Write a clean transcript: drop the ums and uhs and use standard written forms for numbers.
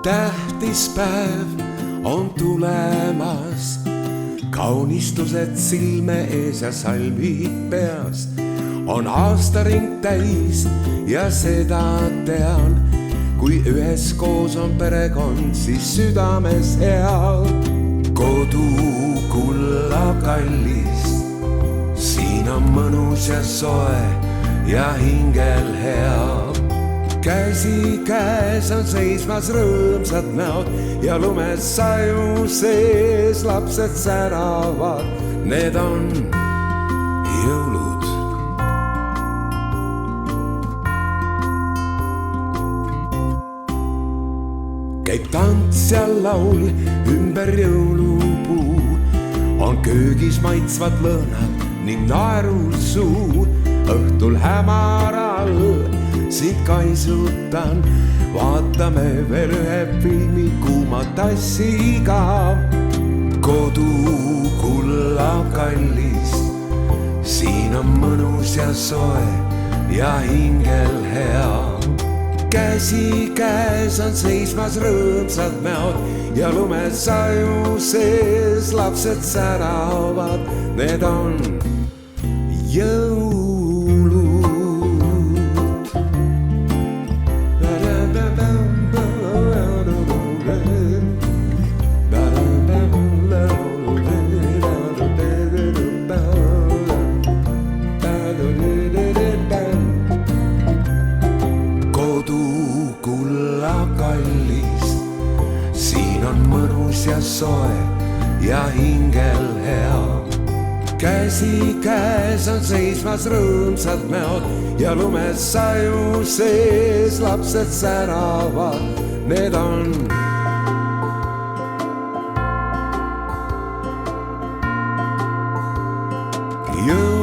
tähtis päev on tulemas, kaunistused silme ees ja salmid peas. On aastaring täis ja seda tean, kui üheskoos on perekond, siis südames hea. Kodu kulla kallis, siin on mõnus ja soe ja hingel hea. Käsi käes on seismas rõõmsad näod ja lumes saju sees lapsed säravad. Need on jõulud. Käib tants ja laul ümber jõulupuu, on köögis maitsvad lõhnad ning naerul suu. Õhtul hämaral sind kaisutan, vaatame veel ühe filmi kuuma tassiga. Kodu kulla kallis, siin on mõnus ja soe ja hingel hea. Käsi käes on seismas rõõmsad näod ja lumes saju sees lapsed säravad. Need on jõulud. Kallis, siin on mõnus ja soe ja hingel hea. Käsi käes on seismas rõõmsad näod ja lumes saju sees lapsed säravad. Need on jõulud.